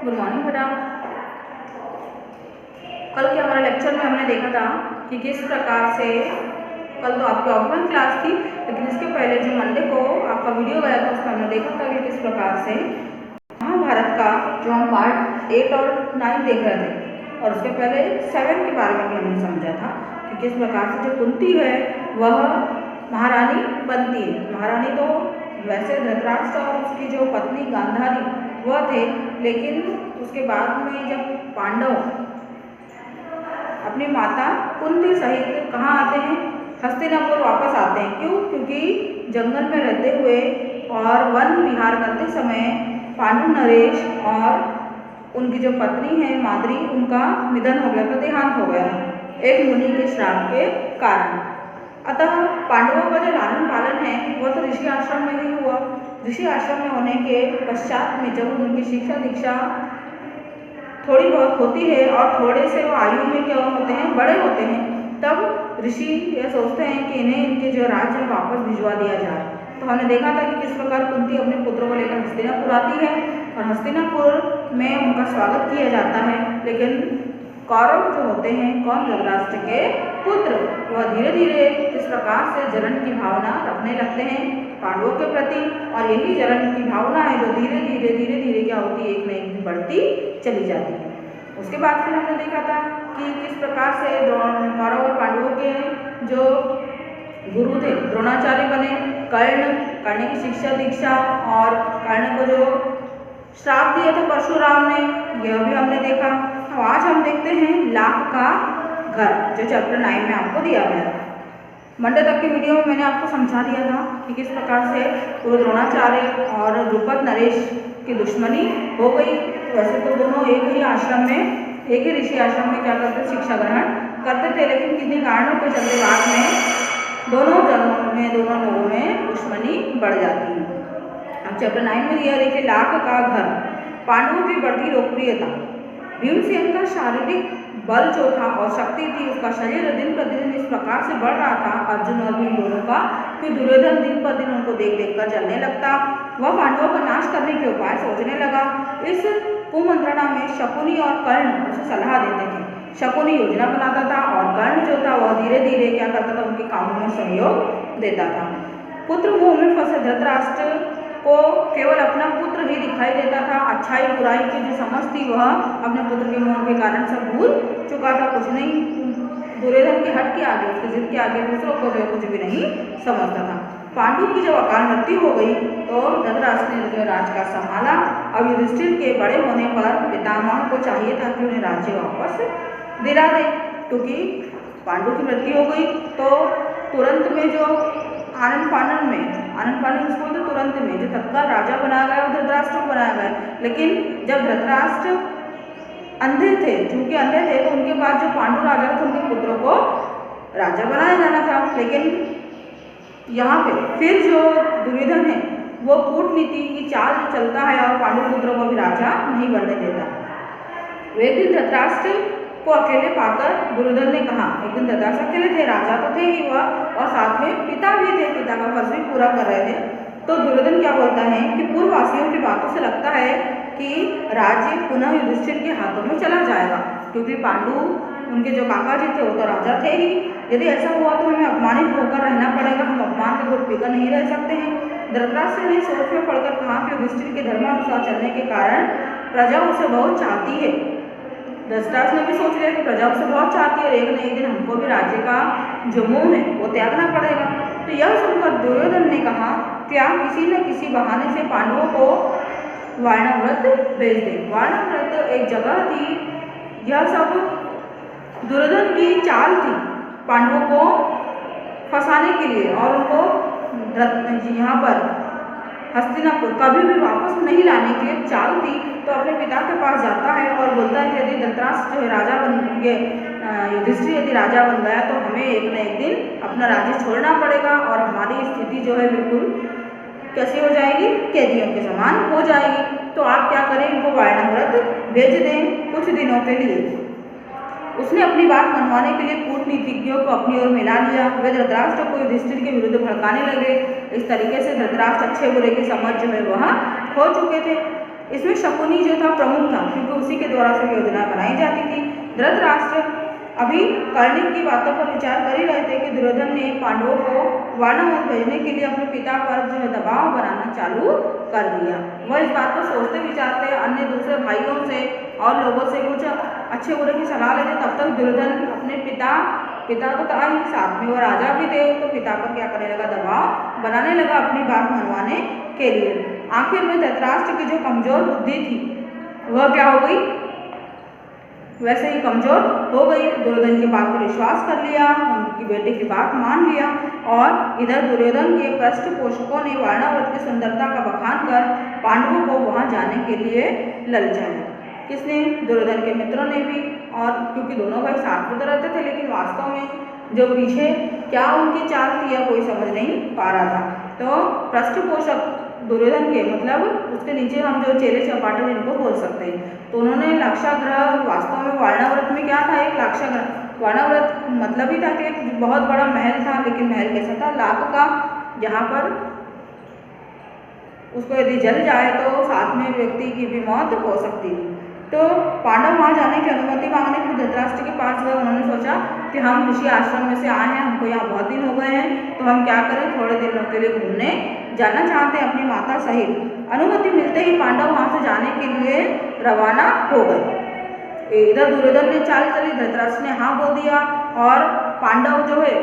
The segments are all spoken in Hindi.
गुड मॉर्निंग बेटा। कल के हमारे लेक्चर में हमने देखा था कि किस प्रकार से, कल तो आपकी ऑफलाइन क्लास थी लेकिन इसके पहले जो मंडे को आपका वीडियो गया था उसमें हमने देखा था कि किस प्रकार से महाभारत का जो हम पार्ट 8 और 9 देख रहे थे और उसके पहले 7 के बारे में भी हमने समझा था कि किस प्रकार से जो कुंती है वह महारानी बनती है। महारानी तो वैसे धृतराष्ट्र और उसकी जो पत्नी गांधारी वह थे, लेकिन उसके बाद में जब पांडव अपनी माता कुंती सहित कहाँ आते हैं, हस्तिनापुर वापस आते हैं। क्यों? क्योंकि जंगल में रहते हुए और वन विहार करते समय पांडु नरेश और उनकी जो पत्नी है माद्री, उनका निधन हो गया था, देहांत हो गया था एक मुनि के श्राप के कारण। अतः पांडवों का जो लालन पालन है वह तो ऋषि आश्रम में ही हुआ। ऋषि आश्रम में होने के पश्चात में जब उनकी शिक्षा दीक्षा थोड़ी बहुत होती है और थोड़े से वो आयु में क्या होते हैं, बड़े होते हैं, तब ऋषि ये सोचते हैं कि इन्हें इनके जो राज्य है वापस भिजवा दिया जाए। तो हमने देखा था कि किस प्रकार कुंती अपने पुत्रों को लेकर हस्तिनापुर आती है और हस्तिनापुर में उनका स्वागत किया जाता है। लेकिन कौरव जो होते हैं, कौन, धृतराष्ट्र के पुत्र, वह धीरे धीरे किस प्रकार से जलन की भावना रखने लगते हैं पांडवों के प्रति, और यही जलन की भावना है जो धीरे धीरे क्या होती है, एक न एक दिन बढ़ती चली जाती है। उसके बाद फिर हमने देखा था कि किस प्रकार से कौरव और पांडवों के जो गुरु थे द्रोणाचार्य बने, कर्ण की शिक्षा दीक्षा और कर्ण को जो श्राप दिया था परशुराम ने, यह भी हमने देखा। तो आज हम देखते हैं लाख का घर, जो चैप्टर 9 में आपको दिया गया था। मंडे तक के वीडियो में मैंने आपको समझा दिया था कि किस प्रकार से गुरु द्रोणाचार्य और द्रुपद नरेश की दुश्मनी हो गई। वैसे तो दोनों एक ही आश्रम में, एक ही ऋषि आश्रम में क्या करते, शिक्षा ग्रहण करते थे, लेकिन किन्हीं कारणों के चलते बाद में दोनों लोगों में दुश्मनी बढ़ जाती है। अब चैप्टर 9 में दिया देखिए लाख का घर, पांडवों की बढ़ती लोकप्रियता। भीमसेन का शारीरिक बल जो था और शक्ति थी, उसका शरीर दिन प्रतिदिन इस प्रकार से बढ़ रहा था अर्जुन और भीम दोनों का, कि दुर्योधन दिन पर दिन उनको देख कर चलने लगता। वह पांडवों का नाश करने के उपाय सोचने लगा। इस कुमंत्रणा में शकुनी और कर्ण उसे सलाह देते थे। शकुनी योजना बनाता था और कर्ण जो था वह धीरे धीरे क्या करता था, उनके कामों में सहयोग देता था। पुत्र मोह में फंसे धृतराष्ट्र को केवल अपना पुत्र ही दिखाई देता था। अच्छाई बुराई की जो समझ थी वह अपने पुत्र के मोह के कारण सब भूल चुका था। कुछ नहीं, दुर्योधन के हट के आगे, उसके जिद के आगे दूसरों को जो कुछ भी नहीं समझता था। पांडु की जब अकाल मृत्यु हो गई तो धृतराष्ट्र ने जो राज का संभाला। अब युधिष्ठिर के बड़े होने पर पितामह को चाहिए था कि उन्हें राज्य वापस दिला दे, क्योंकि पांडु की मृत्यु हो गई तो तुरंत में जो आनंद पानन स्कूल तो तुरंत में जो तत्काल राजा बनाया गया वो धृतराष्ट्र को बनाया गया। लेकिन जब धृतराष्ट्र अंधे थे, चूंकि अंधे थे, तो उनके बाद जो पांडु राजा थे उनके पुत्रों को राजा बनाया जाना था। लेकिन यहाँ पे फिर जो दुर्योधन है वो कूटनीति की चाल जो चलता है और पांडु पुत्रों को भी राजा नहीं बनने देता। एक दिन धृतराष्ट्र को अकेले पाकर दुर्योधन ने कहा, एक दिन धृतराष्ट्र अकेले थे, राजा तो थे ही वह और साथ में पिता भी थे, पिता का फर्ज भी पूरा कर रहे थे। तो दुर्योधन क्या बोलता है कि पूर्ववासियों की बातों से लगता है कि राज्य पुनः युधिष्ठिर के हाथों में चला जाएगा, क्योंकि पांडु उनके जो काका जी थे वो तो राजा थे ही। यदि ऐसा हुआ तो हमें अपमानित होकर रहना पड़ेगा, हम अपमान के घुट पीकर नहीं रह सकते हैं। धृतराष्ट्र ने सोच में पढ़कर कहा कि युधिष्ठिर के धर्मानुसार चलने के कारण प्रजा उसे बहुत चाहती है। धृतराष्ट्र ने भी सोच लिया कि प्रजा उसे बहुत चाहती है, एक न एक दिन हमको भी राज्य का जो मोह है वो त्यागना पड़ेगा। तो यह सुनकर दुर्योधन ने कहा, क्या किसी न किसी बहाने से पांडवों को वार्णव्रत भेज दे। वार्णव्रत एक जगह थी, यह सब दुर्योधन की चाल थी पांडवों को फंसाने के लिए और उनको यहाँ पर हस्तिनापुर कभी भी वापस नहीं लाने की एक चाल थी। तो अपने पिता के पास जाता है और बोलता है कि यदि धृतराष्ट्र जो है राजा बन गए, युधिष्ठिर यदि राजा बन गया तो हमें एक न एक दिन अपना राज्य छोड़ना पड़ेगा और हमारी स्थिति जो है बिल्कुल कैसी हो जाएगी, कैदियों के समान हो जाएगी। तो आप क्या करें, इनको वार्णव्रत भेज दें कुछ दिनों के लिए। उसने अपनी बात मनवाने के लिए कूटनीतिज्ञों को अपनी ओर मिला लिया। वे धृतराष्ट्र को युधिष्ठिर के विरुद्ध भड़काने लगे। इस तरीके से धृतराष्ट्र अच्छे बुरे की समझ जो है वह खो चुके थे। इसमें शकुनी जो था प्रमुख था, क्योंकि उसी के द्वारा सब योजना बनाई जाती थी। धृतराष्ट्र अभी कर्णिक की बातों पर विचार कर ही रहे थे कि दुर्योधन ने पांडवों को वारणावत भेजने के लिए अपने पिता पर जो है दबाव बनाना चालू कर दिया। वह इस बात को सोचते विचारते अन्य दूसरे भाइयों से और लोगों से कुछ अच्छे बुरे की सलाह लेते, तब तक दुर्योधन अपने पिता तो था ही, साथ में वो राजा भी थे, तो पिता पर क्या करने लगा, दबाव बनाने लगा अपनी बात मनवाने के लिए। आखिर में धृतराष्ट्र की जो कमजोर बुद्धि थी वह क्या हो गई, वैसे ही कमजोर हो गई। दुर्योधन की बात पर विश्वास कर लिया, उनकी बेटे की बात मान लिया, और इधर दुर्योधन के पृष्ठपोषकों ने वारणावत की सुंदरता का बखान कर पांडवों को वहां जाने के लिए ललचाया। किसने, दुर्योधन के मित्रों ने भी, और क्योंकि दोनों भाई साथ में तो रहते थे, लेकिन वास्तव में जो पीछे क्या उनकी चाल थी या कोई समझ नहीं पा रहा था। तो पृष्ठपोषक दुर्योधन के मतलब उसके नीचे हम जो चेले चपाटे जिनको बोल सकते हैं, तो उन्होंने लाक्षागृह, वास्तव में वारणावत में क्या था, एक लाक्षागृह, वारणावत मतलब ही था कि एक बहुत बड़ा महल था, लेकिन महल कैसा था, लाख का, जहाँ पर उसको यदि जल जाए तो साथ में व्यक्ति की भी मौत हो सकती थी। तो पांडव वहाँ जाने की अनुमति मांगने के धृतराष्ट्र के पास गए। उन्होंने सोचा कि हम ऋषि आश्रम में से आए हैं, हमको यहाँ बहुत दिन हो गए हैं, तो हम क्या करें, थोड़े दिनों के लिए घूमने जाना चाहते हैं अपनी माता सहित। अनुमति मिलते ही पांडव वहाँ से जाने के लिए रवाना हो गए। इधर दुर्योधन ने चाल चली, धृतराष्ट्र ने हाँ बोल दिया, और पांडव जो है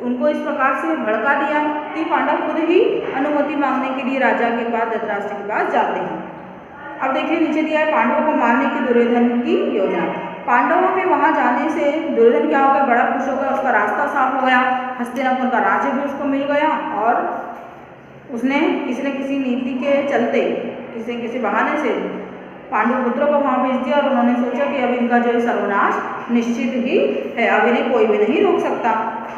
उनको इस प्रकार से भड़का दिया कि पांडव खुद ही अनुमति मांगने के लिए राजा के पास, धृतराष्ट्र के पास जाते हैं। अब देखिए नीचे दिया है पांडवों को मारने की दुर्योधन की योजना। पांडवों के वहां जाने से दुर्योधन क्या हो गया, बड़ा खुश हो गया, उसका रास्ता साफ हो गया, हस्तिनापुर का राज्य भी उसको मिल गया, और उसने किसी न किसी नीति के चलते, किसी न किसी बहाने से पांडु पुत्रों को वहां भेज दिया, और उन्होंने सोचा कि अब इनका जो है सर्वनाश निश्चित ही है, अब इन्हें कोई भी नहीं रोक सकता।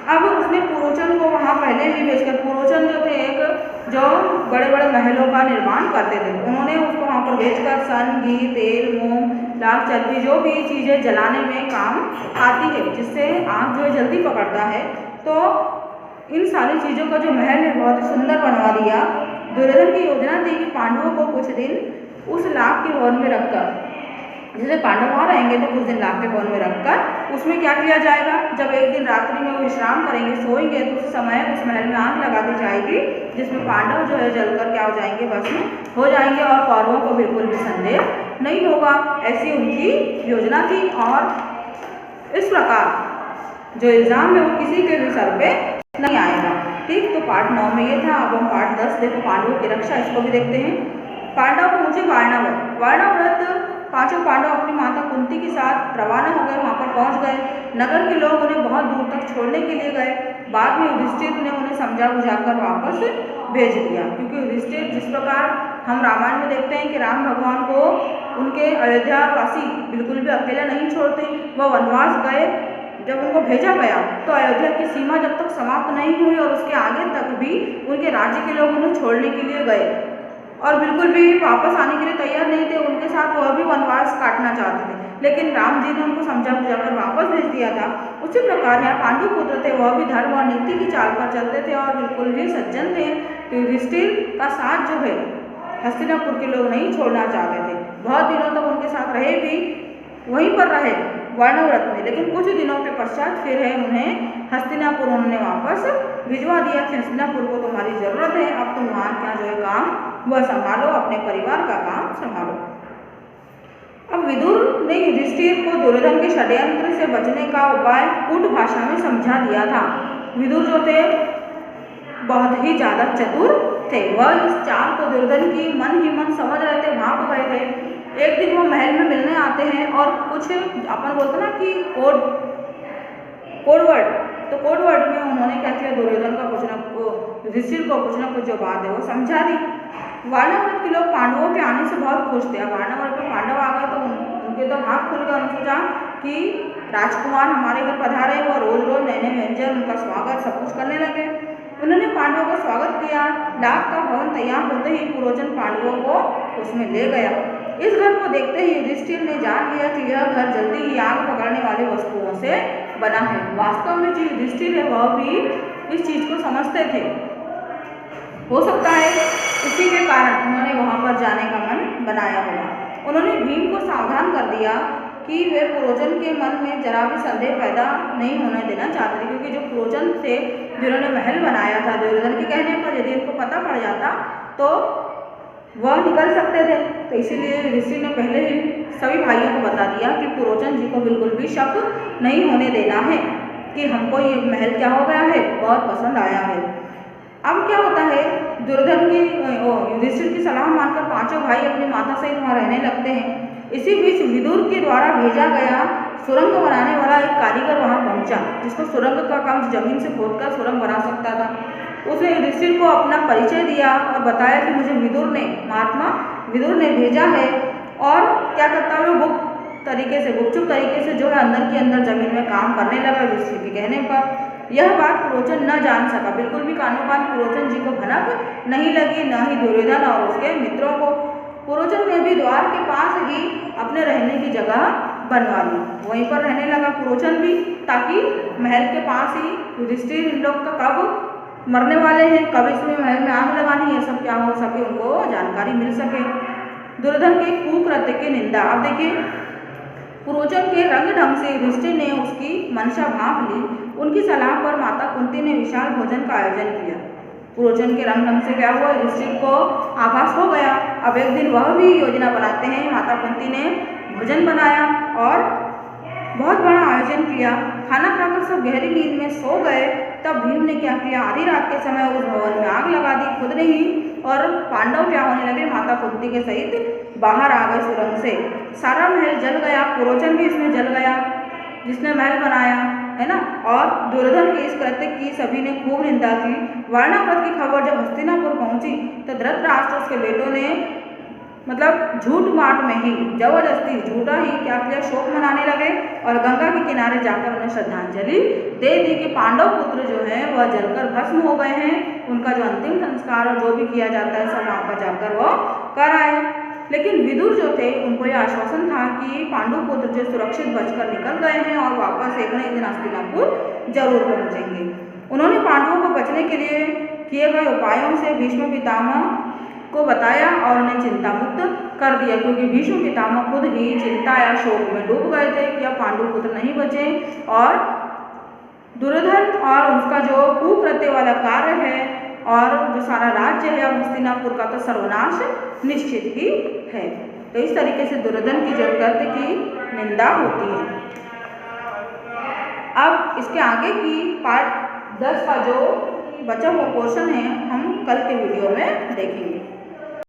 अब उसने पुरोचन को वहां पहले ही भेजकर, पुरोचन जो थे एक जो बड़े बड़े महलों का निर्माण करते थे, उन्होंने उसको वहाँ पर भेजकर सन, घी, तेल, मूंग, लाख, चर्बी, जो भी चीज़ें जलाने में काम आती है, जिससे आग जो है जल्दी पकड़ता है, तो इन सारी चीज़ों का जो महल है बहुत ही सुंदर बनवा दिया। दुर्योधन की योजना थी कि पांडवों को कुछ दिन उस लाख के भवन में रखकर, जैसे पांडव वहाँ रहेंगे तो कुछ दिन लाख के भवन में रखकर उसमें क्या किया जाएगा, जब एक दिन रात्रि में वो विश्राम करेंगे, सोएंगे, तो उस समय उस महल में आग लगा दी जाएगी, जिसमें पांडव जो है जलकर क्या हो जाएंगे, भस्म हो जाएंगे, और कौरवों को बिल्कुल भी संदेह नहीं होगा। ऐसी उनकी योजना थी, और इस प्रकार जो इल्ज़ाम है वो किसी के भी सर पे नहीं आएगा। ठीक, तो पार्ट 9 में ये था। अब हम पार्ट 10 देखो, पांडवों की रक्षा, इसको भी देखते हैं। पांडव पहुंचे वारणावत। वारणावत पांचों पांडव अपनी माता कुंती के साथ रवाना हो गए, वहाँ पर पहुँच गए। नगर के लोग उन्हें बहुत दूर तक छोड़ने के लिए गए। बाद में युधिष्ठिर ने उन्हें समझा बुझाकर वापस भेज दिया, क्योंकि युधिष्ठिर, जिस प्रकार हम रामायण में देखते हैं कि राम भगवान को उनके अयोध्यावासी बिल्कुल भी अकेला नहीं छोड़ते, वह वनवास गए, जब उनको भेजा गया तो अयोध्या की सीमा जब तक समाप्त नहीं हुई और उसके आगे तक भी उनके राज्य के लोग उन्हें छोड़ने के लिए गए, और बिल्कुल भी वापस आने के लिए तैयार नहीं थे, उनके साथ वह भी वनवास काटना चाहते थे, लेकिन राम जी ने उनको समझा बुझाकर वापस भेज दिया था। उसी प्रकार यहाँ पांडु पुत्र थे, वह भी धर्म और नीति की चाल पर चलते थे और बिल्कुल भी सज्जन थे। तो युधिष्ठिर का साथ जो है हस्तिनापुर के लोग नहीं छोड़ना चाहते थे, बहुत दिनों तक उनके साथ रहे भी, वहीं पर रहे वारणावत में, लेकिन कुछ दिनों के पश्चात फिर है उन्हें हस्तिनापुर उन्होंने वापस भिजवा दिया कि हस्तिनापुर को तुम्हारी ज़रूरत है, अब तुम वहाँ क्या जो है काम वह संभालो, अपने परिवार का काम संभालो। अब विदुर ने युधिष्ठिर को दुर्योधन के षड्यंत्र से बचने का उपाय कूट भाषा में समझा दिया था। विदुर जो थे बहुत ही ज़्यादा चतुर थे, वह इस चाल को दुर्योधन की मन ही मन समझ रहे थे, भाप गए थे। एक दिन वो महल में मिलने आते हैं और कुछ अपन बोलते ना कि कोडवर्ड, तो कोडवर्ड में उन्होंने क्या किया, दुर्योधन का युधिष्ठिर को कुछ ना कुछ जो बात है वो समझा दी। वारणावत के लोग पांडवों के आने से बहुत खुश थे। अब वारणावत में पांडव आ गए तो उनके तो हाथ खुल गया, उन्होंने सोचा कि राजकुमार हमारे घर पधारे, वो रोज रोज नए नए व्यंजन, उनका स्वागत सब कुछ करने लगे। उन्होंने पांडवों का स्वागत किया। डाक का भवन तैयार होते ही पुरोचन पांडवों को उसमें ले गया। इस घर को देखते ही युधिष्ठिर ने जान लिया कि यह घर जल्दी ही आग पकड़ने वाली वस्तुओं से बना है। वास्तव में जो युधिष्ठिर है वह भी इस चीज को समझते थे। हो सकता है इस इसी के कारण उन्होंने वहाँ पर जाने का मन बनाया होगा। उन्होंने भीम को सावधान कर दिया कि वे पुरोचन के मन में जरा भी संदेह पैदा नहीं होने देना चाहते थे, क्योंकि जो पुरोचन थे जिन्होंने महल बनाया था दुर्योधन के कहने पर, यदि इनको पता पड़ जाता तो वह निकल सकते थे। तो इसीलिए ऋषि ने पहले ही सभी भाइयों को बता दिया कि पुरोचन जी को बिल्कुल भी शक नहीं होने देना है कि हमको ये महल क्या हो गया है, बहुत पसंद आया है। अब क्या होता है, दुर्योधन की युधिष्ठिर की सलाह मानकर पांचों भाई अपनी माता सहित वहाँ रहने लगते हैं। इसी बीच विदुर के द्वारा भेजा गया सुरंग बनाने वाला एक कारीगर वहाँ पहुँचा, जिसको सुरंग का काम जमीन से खोदकर सुरंग बना सकता था। उसने युधिष्ठिर को अपना परिचय दिया और बताया कि मुझे महात्मा विदुर ने भेजा है, और क्या करता है वो गुपचुप तरीके से जो है अंदर के अंदर जमीन में काम करने लगा युधिष्ठिर के कहने पर। यह बात पुरोचन न जान सका, बिल्कुल भी कानों-कान पुरोचन जी को भनक नहीं लगी, न ही दुर्योधन और उसके मित्रों को। पुरोचन ने भी द्वार के पास ही अपने रहने की जगह बनवा ली, वहीं पर रहने लगा पुरोचन भी, ताकि महल के पास ही युधिष्ठिर इन लोग का कब मरने वाले हैं, कब इसमें महल में आग लगानी है, सब क्या हो सके उनको जानकारी मिल सके। दुर्योधन के कुकृत्य की निंदा। अब देखिए, पुरोचन के रंग ढंग से युधिष्ठिर ने उसकी मंशा भांप ली। उनकी सलाह पर माता कुंती ने विशाल भोजन का आयोजन किया। पुरोचन के रंग ढंग से क्या हुआ, युधिष्ठिर को आभास हो गया। अब एक दिन वह भी योजना बनाते हैं। माता कुंती ने भोजन बनाया और बहुत बड़ा आयोजन किया। खाना खाकर सब गहरी नींद में सो गए। तब भीम ने क्या किया, आधी रात के समय उस भवन में आग लगा दी खुद ने ही, और पांडव क्या होने लगे, माता कुंती के सहित बाहर आ गए सुरंग से। सारा महल जल गया, पुरोचन भी इसमें जल गया जिसने महल बनाया है ना। और दुर्योधन के इस कृत्य की सभी ने खूब निंदा की। वारणावत की खबर जब हस्तिनापुर पहुंची तो धृतराष्ट्र उसके बेटों ने मतलब झूठ माट में ही जबरदस्ती झूठा ही क्या किया, शोक मनाने लगे और गंगा के किनारे जाकर उन्हें श्रद्धांजलि दे दी कि पांडव पुत्र जो हैं वह जलकर भस्म हो गए हैं। उनका जो अंतिम संस्कार और जो भी किया जाता है सब वहाँ पर जाकर वो कर आए। लेकिन विदुर जो थे उनको यह आश्वासन था कि पांडु पुत्र जो सुरक्षित बचकर निकल गए हैं और वापस एक न एक दिन हस्तिनापुर जरूर पहुँचेंगे। उन्होंने पांडवों को बचने के लिए किए गए उपायों से भीष्म पितामह को बताया और उन्हें चिंता मुक्त कर दिया, क्योंकि भीष्म पितामह खुद ही चिंता या शोक में डूब गए थे कि अब पांडु पुत्र नहीं बचे और दुर्योधन और उसका जो कुकृत्य वाला कार्य है और जो सारा राज्य है अब हस्तिनापुर का तो सर्वनाश निश्चित ही है। तो इस तरीके से दुर्योधन की जो कृत्य की निंदा होती है। अब इसके आगे की पार्ट 10 का जो बचा हुआ पोर्शन है हम कल के वीडियो में देखेंगे।